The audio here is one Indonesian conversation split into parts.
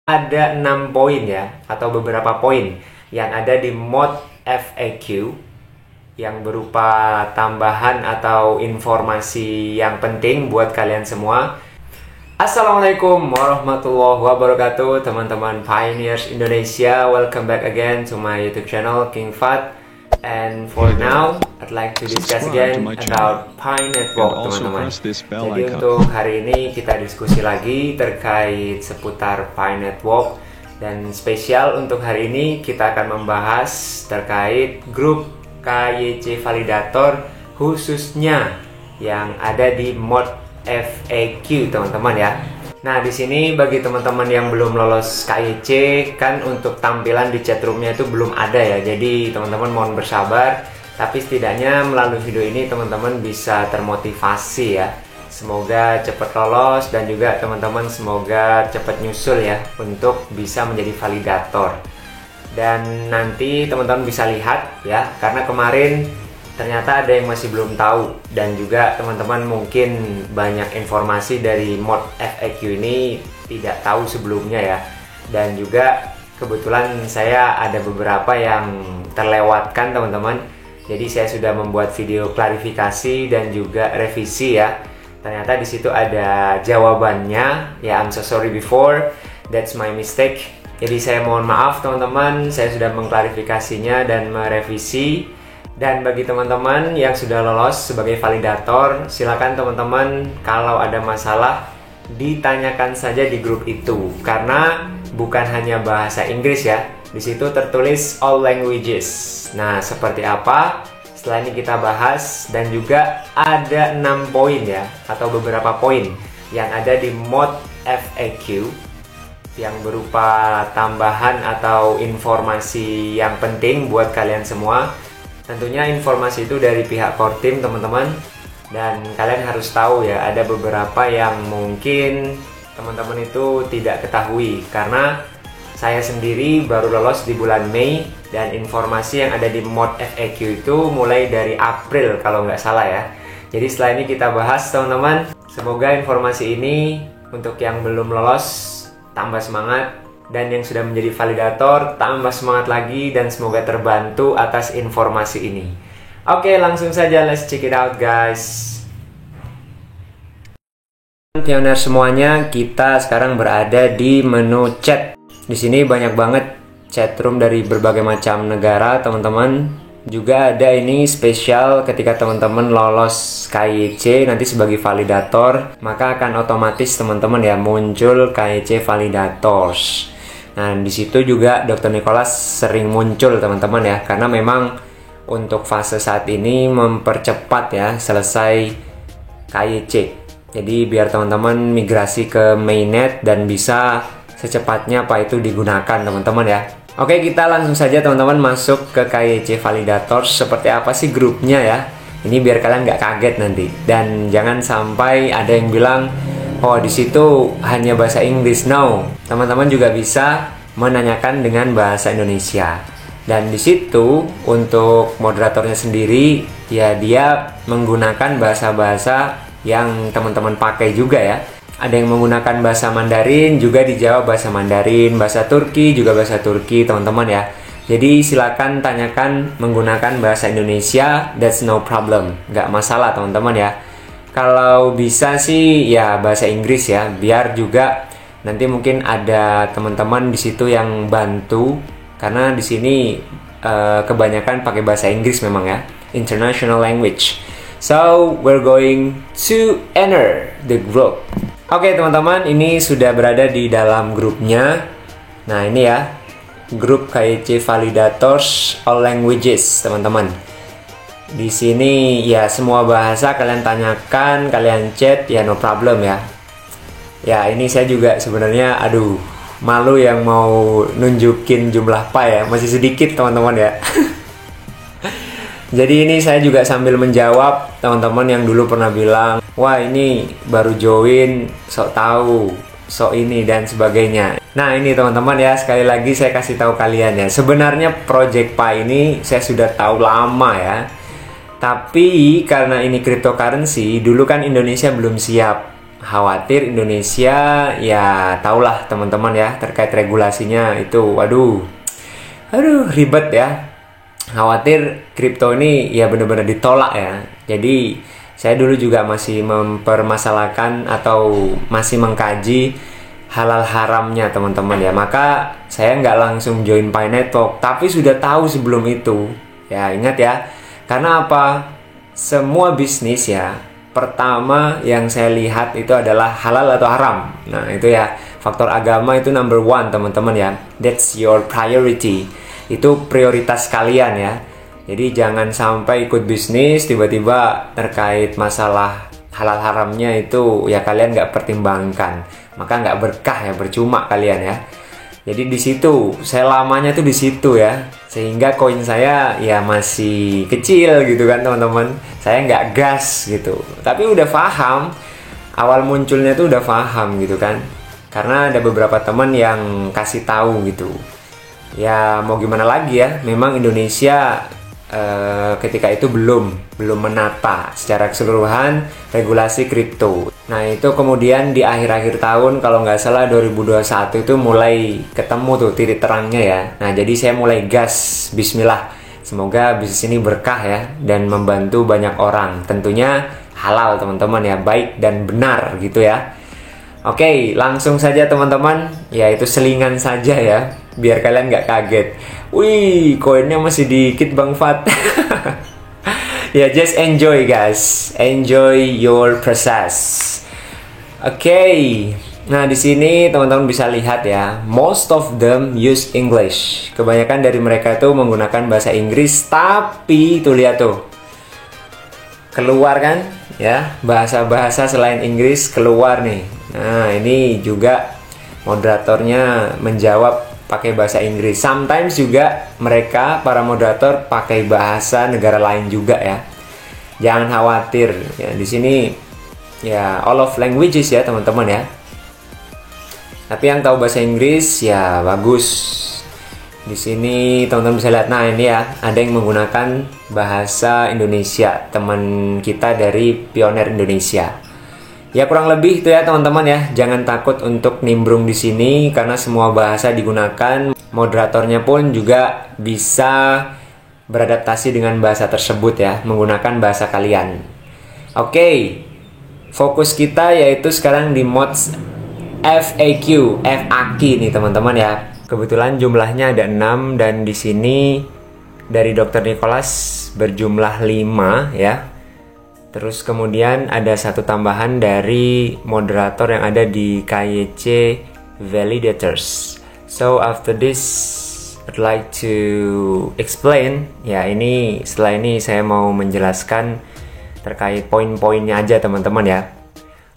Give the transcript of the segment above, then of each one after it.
Ada 6 poin ya, atau beberapa poin yang ada di mod FAQ yang berupa tambahan atau informasi yang penting buat kalian semua. Assalamualaikum warahmatullahi wabarakatuh, teman-teman Pioneers Indonesia. Welcome back again to my YouTube channel King Fat. And for now, I'd like to discuss again about Pi Network, teman-teman. Jadi untuk hari ini kita diskusi lagi terkait seputar Pi Network. Dan spesial untuk hari ini kita akan membahas terkait grup KYC Validator khususnya yang ada di mod FAQ, teman-teman ya. Nah, di sini bagi teman-teman yang belum lolos KYC, kan untuk tampilan di chatroomnya itu belum ada ya. Jadi teman-teman mohon bersabar. Tapi setidaknya melalui video ini teman-teman bisa termotivasi ya. Semoga cepat lolos dan juga teman-teman semoga cepat nyusul ya untuk bisa menjadi validator. Dan nanti teman-teman bisa lihat ya, karena kemarin ternyata ada yang masih belum tahu, dan juga teman-teman mungkin banyak informasi dari mod FAQ ini tidak tahu sebelumnya ya. Dan juga kebetulan saya ada beberapa yang terlewatkan, teman-teman. Jadi saya sudah membuat video klarifikasi dan juga revisi ya. Ternyata di situ ada jawabannya ya. I'm so sorry before, that's my mistake. Jadi saya mohon maaf teman-teman, saya sudah mengklarifikasinya dan merevisi. Dan bagi teman-teman yang sudah lolos sebagai validator, silakan teman-teman kalau ada masalah ditanyakan saja di grup itu, karena bukan hanya bahasa Inggris ya. Di situ tertulis all languages. Nah, seperti apa? Setelah ini kita bahas, dan juga ada 6 poin ya, atau beberapa poin yang ada di mod FAQ yang berupa tambahan atau informasi yang penting buat kalian semua. Tentunya informasi itu dari pihak core team, teman-teman. Dan kalian harus tahu ya, ada beberapa yang mungkin teman-teman itu tidak ketahui, karena saya sendiri baru lolos di bulan Mei, dan informasi yang ada di mod FAQ itu mulai dari April kalau nggak salah ya. Jadi setelah ini kita bahas, teman-teman. Semoga informasi ini untuk yang belum lolos tambah semangat, dan yang sudah menjadi validator tambah semangat lagi, dan semoga terbantu atas informasi ini. Oke, langsung saja let's check it out guys. Pioneer semuanya, kita sekarang berada di menu chat. Di sini banyak banget chatroom dari berbagai macam negara, teman-teman. Juga ada ini spesial ketika teman-teman lolos KYC nanti sebagai validator, maka akan otomatis teman-teman ya muncul KYC validators. Nah, di situ juga Dr. Nicholas sering muncul, teman-teman ya, karena memang untuk fase saat ini mempercepat ya selesai KYC. Jadi biar teman-teman migrasi ke mainnet dan bisa secepatnya apa itu digunakan, teman-teman ya. Oke, kita langsung saja teman-teman masuk ke KYC Validators. Seperti apa sih grupnya ya? Ini biar kalian nggak kaget nanti. Dan jangan sampai ada yang bilang, oh di situ hanya bahasa Inggris. No, teman-teman juga bisa menanyakan dengan bahasa Indonesia. Dan di situ untuk moderatornya sendiri ya, dia menggunakan bahasa-bahasa yang teman-teman pakai juga ya. Ada yang menggunakan bahasa Mandarin, juga dijawab bahasa Mandarin, bahasa Turki juga bahasa Turki, teman-teman ya. Jadi silakan tanyakan menggunakan bahasa Indonesia, that's no problem, nggak masalah teman-teman ya. Kalau bisa sih ya bahasa Inggris ya, biar juga nanti mungkin ada teman-teman di situ yang bantu, karena di sini kebanyakan pakai bahasa Inggris memang ya, international language. So we're going to enter the group. Oke teman-teman, ini sudah berada di dalam grupnya. Nah ini ya, grup KYC Validators all languages, teman-teman. Di sini ya semua bahasa kalian tanyakan, kalian chat ya, no problem ya. Ya ini saya juga sebenarnya aduh malu yang mau nunjukin jumlah pi ya, masih sedikit teman-teman ya. Jadi ini saya juga sambil menjawab teman-teman yang dulu pernah bilang, wah ini baru join, sok tahu, sok ini dan sebagainya. Nah ini teman-teman ya, sekali lagi saya kasih tahu kalian ya, sebenarnya Project Pi ini saya sudah tahu lama ya. Tapi karena ini cryptocurrency, dulu kan Indonesia belum siap. khawatir Indonesia, ya tahulah teman-teman ya, terkait regulasinya itu, aduh ribet ya. Khawatir kripto ini ya benar-benar ditolak ya. Jadi saya dulu juga masih mempermasalahkan atau masih mengkaji halal haramnya teman-teman ya. Maka saya nggak langsung join Pi Network, tapi sudah tahu sebelum itu. Ya ingat ya, karena apa? Semua bisnis ya, pertama yang saya lihat itu adalah halal atau haram. Nah itu ya, faktor agama itu number one teman-teman ya. That's your priority. Itu prioritas kalian ya. Jadi jangan sampai ikut bisnis tiba-tiba terkait masalah halal haramnya itu ya kalian nggak pertimbangkan, maka nggak berkah ya, percuma kalian ya. Jadi di situ saya lamanya tuh di situ ya, sehingga koin saya ya masih kecil gitu kan teman-teman. Saya nggak gas gitu, tapi udah paham, awal munculnya tuh udah paham gitu kan, karena ada beberapa teman yang kasih tahu gitu. Ya mau gimana lagi ya, memang Indonesia ketika itu belum menata secara keseluruhan regulasi kripto. Nah itu kemudian di akhir-akhir tahun, kalau nggak salah 2021 itu mulai ketemu tuh titik terangnya ya. Nah jadi saya mulai gas, bismillah, semoga bisnis ini berkah ya dan membantu banyak orang. Tentunya halal teman-teman ya, baik dan benar gitu ya. Oke, langsung saja teman-teman, ya itu selingan saja ya, biar kalian nggak kaget. Wih, koinnya masih dikit Bang Fat. Ya, just enjoy guys, enjoy your process. Oke, nah di sini teman-teman bisa lihat ya, most of them use English. Kebanyakan dari mereka itu menggunakan bahasa Inggris, tapi tuh lihat tuh, keluar kan ya, bahasa-bahasa selain Inggris keluar nih. Nah ini juga moderatornya menjawab pakai bahasa Inggris. Sometimes juga mereka para moderator pakai bahasa negara lain juga ya. Jangan khawatir ya, di sini ya all of languages ya teman-teman ya. Tapi yang tahu bahasa Inggris ya bagus. Di sini teman-teman bisa lihat, nah ini ya ada yang menggunakan bahasa Indonesia, teman kita dari Pioner Indonesia. Ya kurang lebih itu ya teman-teman ya. Jangan takut untuk nimbrung di sini karena semua bahasa digunakan. Moderatornya pun juga bisa beradaptasi dengan bahasa tersebut ya, menggunakan bahasa kalian. Oke, fokus kita yaitu sekarang di mods FAQ nih teman-teman ya. Kebetulan jumlahnya ada 6 dan di sini dari Dr. Nicholas berjumlah 5 ya. Terus kemudian ada satu tambahan dari moderator yang ada di KYC Validators. So after this I'd like to explain. Ya ini setelah ini saya mau menjelaskan terkait poin-poinnya aja teman-teman ya.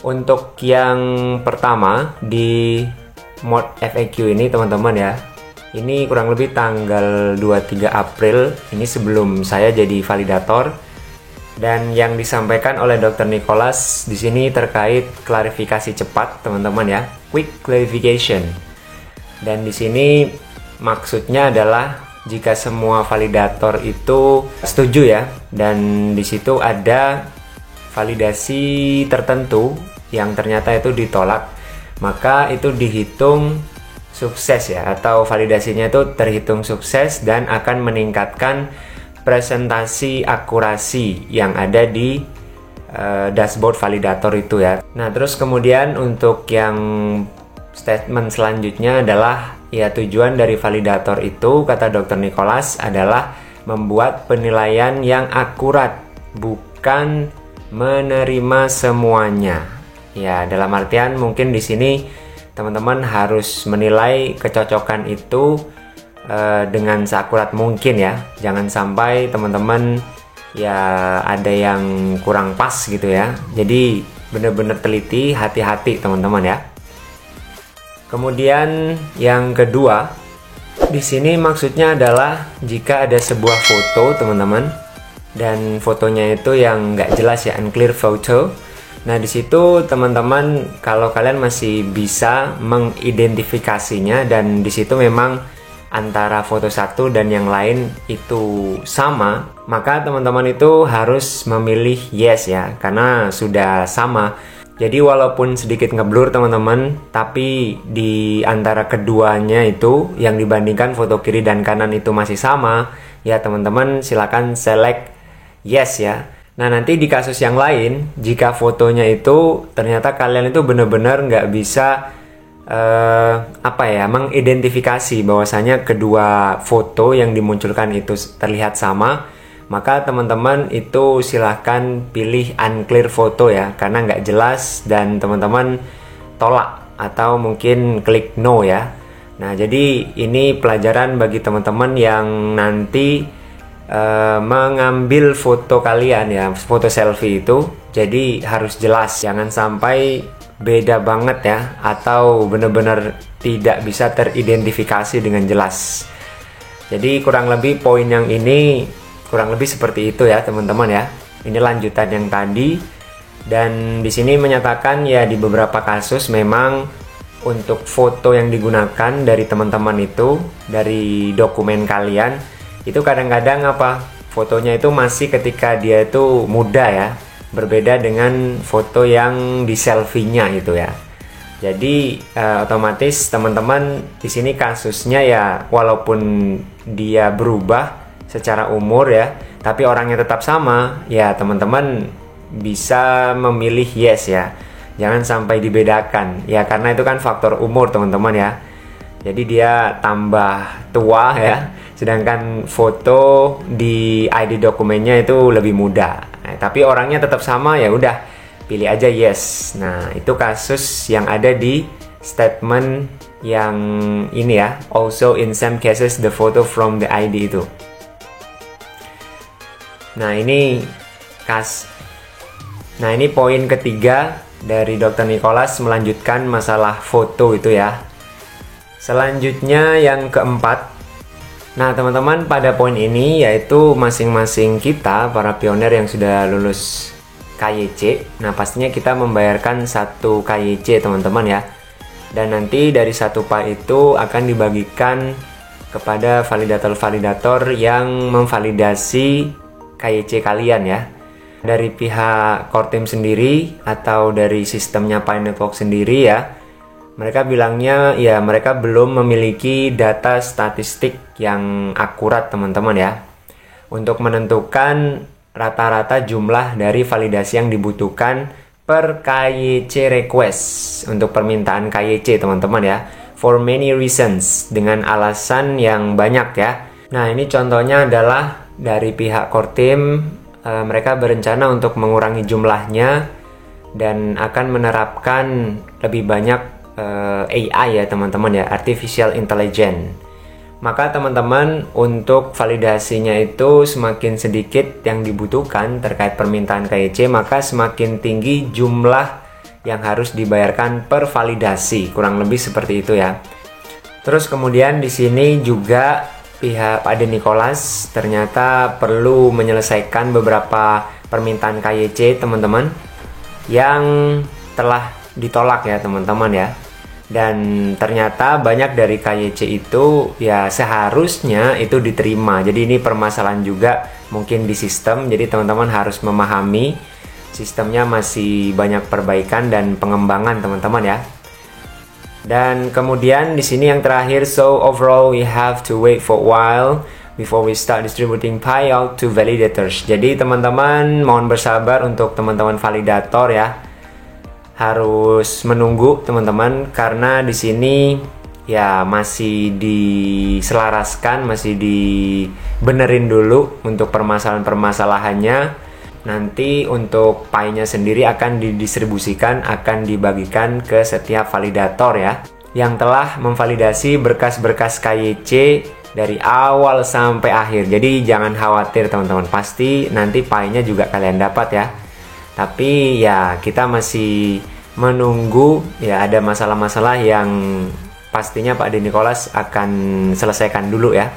Untuk yang pertama di mod FAQ ini teman-teman ya, ini kurang lebih tanggal 23 April, ini sebelum saya jadi validator. Dan yang disampaikan oleh Dr. Nicholas di sini terkait klarifikasi cepat teman-teman ya, quick clarification. Dan di sini maksudnya adalah jika semua validator itu setuju ya, dan di situ ada validasi tertentu yang ternyata itu ditolak, maka itu dihitung sukses ya, atau validasinya itu terhitung sukses dan akan meningkatkan presentasi akurasi yang ada di dashboard validator itu ya. Nah terus kemudian untuk yang statement selanjutnya adalah ya, tujuan dari validator itu kata Dr. Nicholas adalah membuat penilaian yang akurat, bukan menerima semuanya. Ya dalam artian mungkin di sini teman-teman harus menilai kecocokan itu dengan seakurat mungkin ya. Jangan sampai teman-teman ya ada yang kurang pas gitu ya. Jadi benar-benar teliti, hati-hati teman-teman ya. Kemudian yang kedua, di sini maksudnya adalah jika ada sebuah foto teman-teman dan fotonya itu yang nggak jelas ya, unclear photo. Nah di situ teman-teman kalau kalian masih bisa mengidentifikasinya dan di situ memang antara foto satu dan yang lain itu sama, maka teman-teman itu harus memilih yes ya, karena sudah sama. Jadi walaupun sedikit ngeblur teman-teman, tapi di antara keduanya itu yang dibandingkan foto kiri dan kanan itu masih sama, ya teman-teman silakan select yes ya. Nah nanti di kasus yang lain, jika fotonya itu ternyata kalian itu benar-benar nggak bisa mengidentifikasi bahwasanya kedua foto yang dimunculkan itu terlihat sama, maka teman-teman itu silahkan pilih unclear foto ya, karena nggak jelas dan teman-teman tolak atau mungkin klik no ya. Nah jadi ini pelajaran bagi teman-teman yang nanti mengambil foto kalian ya, foto selfie itu, jadi harus jelas, jangan sampai beda banget ya, atau benar-benar tidak bisa teridentifikasi dengan jelas. Jadi kurang lebih poin yang ini kurang lebih seperti itu ya teman-teman ya. Ini lanjutan yang tadi, dan di sini menyatakan ya di beberapa kasus memang untuk foto yang digunakan dari teman-teman itu dari dokumen kalian itu kadang-kadang fotonya itu masih ketika dia itu muda ya, berbeda dengan foto yang di selfie-nya itu ya. Jadi otomatis teman-teman di sini kasusnya ya walaupun dia berubah secara umur ya, tapi orangnya tetap sama ya, teman-teman bisa memilih yes ya, jangan sampai dibedakan ya, karena itu kan faktor umur teman-teman ya. Jadi dia tambah tua ya, sedangkan foto di ID dokumennya itu lebih muda. Nah, tapi orangnya tetap sama ya udah pilih aja yes. Nah itu kasus yang ada di statement yang ini ya, also in some cases the photo from the ID itu. Nah ini poin ketiga dari Dr. Nicholas melanjutkan masalah foto itu ya. Selanjutnya yang keempat. Nah teman-teman, pada poin ini yaitu masing-masing kita para pioner yang sudah lulus KYC, nah pastinya kita membayarkan satu KYC teman-teman ya. Dan nanti dari satu PA itu akan dibagikan kepada validator-validator yang memvalidasi KYC kalian ya. Dari pihak core team sendiri atau dari sistemnya Pi Network sendiri ya, mereka bilangnya ya mereka belum memiliki data statistik yang akurat teman-teman ya, untuk menentukan rata-rata jumlah dari validasi yang dibutuhkan per KYC request untuk permintaan KYC teman-teman ya, for many reasons, dengan alasan yang banyak ya. Nah ini contohnya adalah dari pihak core team, mereka berencana untuk mengurangi jumlahnya dan akan menerapkan lebih banyak AI ya teman-teman ya, Artificial Intelligence. Maka teman-teman untuk validasinya itu semakin sedikit yang dibutuhkan terkait permintaan KYC, maka semakin tinggi jumlah yang harus dibayarkan per validasi, kurang lebih seperti itu ya. Terus kemudian di sini juga pihak Pak De Nicholas ternyata perlu menyelesaikan beberapa permintaan KYC teman-teman yang telah ditolak ya teman-teman ya. Dan ternyata banyak dari KYC itu ya seharusnya itu diterima. Jadi ini permasalahan juga mungkin di sistem. Jadi teman-teman harus memahami sistemnya masih banyak perbaikan dan pengembangan teman-teman ya. Dan kemudian di sini yang terakhir, so overall we have to wait for a while before we start distributing Pi out to validators. Jadi teman-teman mohon bersabar untuk teman-teman validator ya. Harus menunggu teman-teman, karena di sini ya masih diselaraskan, masih dibenerin dulu untuk permasalahan-permasalahannya. Nanti untuk Pi-nya sendiri akan didistribusikan, akan dibagikan ke setiap validator ya, yang telah memvalidasi berkas-berkas KYC dari awal sampai akhir. Jadi jangan khawatir teman-teman, pasti nanti Pi-nya juga kalian dapat ya. Tapi ya kita masih menunggu ya, ada masalah-masalah yang pastinya Pak De Nicholas akan selesaikan dulu ya.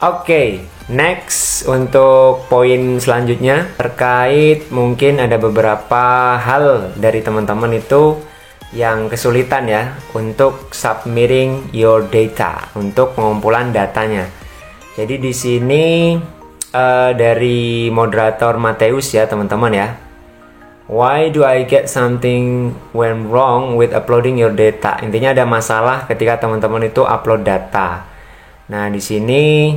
Oke, next untuk poin selanjutnya terkait mungkin ada beberapa hal dari teman-teman itu yang kesulitan ya untuk submitting your data, untuk pengumpulan datanya. Jadi di sini dari moderator Mateus ya teman-teman ya, Why do I get something went wrong with uploading your data? Intinya ada masalah ketika teman-teman itu upload data. Nah, di sini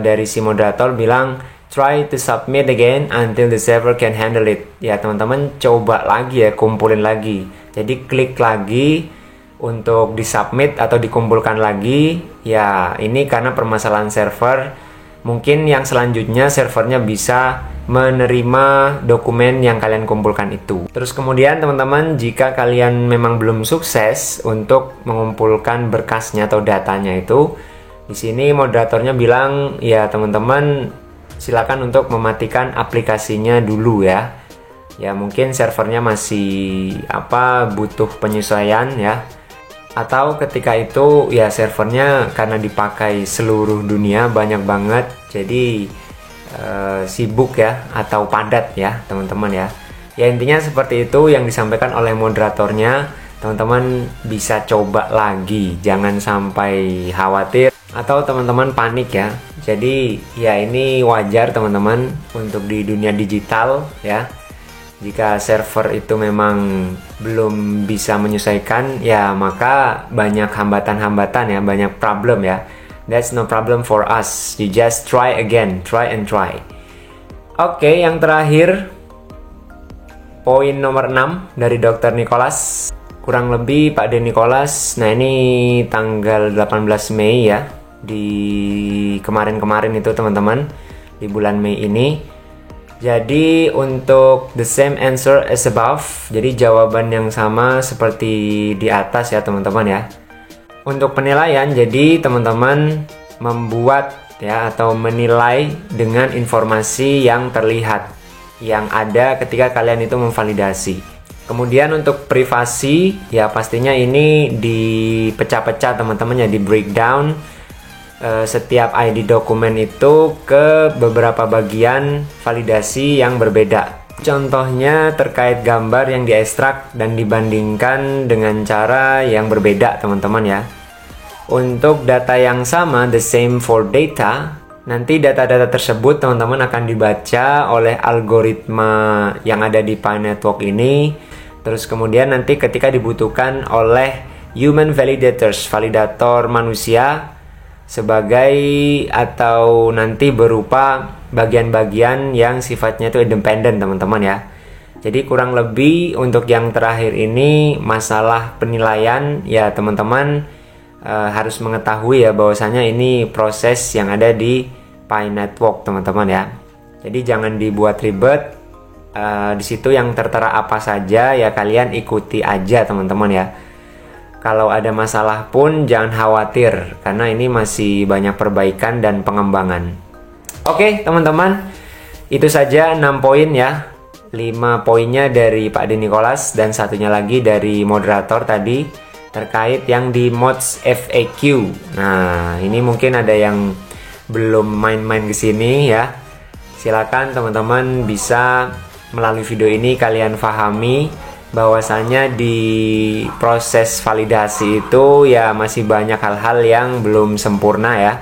dari si moderator bilang try to submit again until the server can handle it. Ya, teman-teman coba lagi ya, kumpulin lagi. Jadi klik lagi untuk disubmit atau dikumpulkan lagi. Ya, ini karena permasalahan server. Mungkin yang selanjutnya servernya bisa menerima dokumen yang kalian kumpulkan itu. Terus kemudian teman-teman, jika kalian memang belum sukses untuk mengumpulkan berkasnya atau datanya itu, di sini moderatornya bilang ya teman-teman silakan untuk mematikan aplikasinya dulu ya. Ya mungkin servernya masih butuh penyesuaian ya. Atau ketika itu ya servernya karena dipakai seluruh dunia banyak banget, jadi sibuk ya atau padat ya teman-teman ya. Ya intinya seperti itu yang disampaikan oleh moderatornya. Teman-teman bisa coba lagi, jangan sampai khawatir atau teman-teman panik ya. Jadi ya ini wajar teman-teman untuk di dunia digital ya. Jika server itu memang belum bisa menyesuaikan, ya maka banyak hambatan-hambatan ya, banyak problem ya. That's no problem for us. You just try again, try and try. Oke, yang terakhir, poin nomor 6 dari Dr. Nicholas. Kurang lebih Pak De Nicholas, nah ini tanggal 18 Mei ya, di kemarin-kemarin itu teman-teman, di bulan Mei ini. Jadi untuk the same answer as above, jadi jawaban yang sama seperti di atas ya teman-teman ya. Untuk penilaian, jadi teman-teman membuat ya atau menilai dengan informasi yang terlihat, yang ada ketika kalian itu memvalidasi. Kemudian untuk privasi, ya pastinya ini dipecah-pecah teman-teman ya, di breakdown setiap ID dokumen itu ke beberapa bagian validasi yang berbeda. Contohnya terkait gambar yang diekstrak dan dibandingkan dengan cara yang berbeda teman-teman ya. Untuk data yang sama, the same for data, nanti data-data tersebut teman-teman akan dibaca oleh algoritma yang ada di Pi Network ini. Terus kemudian nanti ketika dibutuhkan oleh human validators, validator manusia, sebagai atau nanti berupa bagian-bagian yang sifatnya itu independen teman-teman ya. Jadi kurang lebih untuk yang terakhir ini masalah penilaian ya teman-teman harus mengetahui ya bahwasanya ini proses yang ada di Pi Network teman-teman ya. Jadi jangan dibuat ribet. Di situ yang tertera apa saja ya kalian ikuti aja teman-teman ya. Kalau ada masalah pun jangan khawatir, karena ini masih banyak perbaikan dan pengembangan. Oke teman-teman, itu saja 6 poin ya. 5 poinnya dari Pak De Nicholas dan satunya lagi dari moderator tadi terkait yang di mods FAQ. Nah ini mungkin ada yang belum main-main ke sini ya. Silakan teman-teman bisa melalui video ini kalian pahami bahwasanya di proses validasi itu ya masih banyak hal-hal yang belum sempurna ya.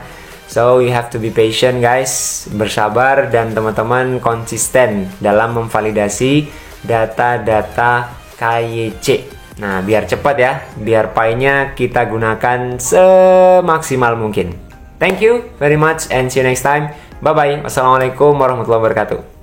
So you have to be patient guys, bersabar dan teman-teman konsisten dalam memvalidasi data-data KYC. Nah biar cepat ya, biar Pi-nya kita gunakan semaksimal mungkin. Thank you very much and see you next time. Bye bye. Wassalamualaikum warahmatullahi wabarakatuh.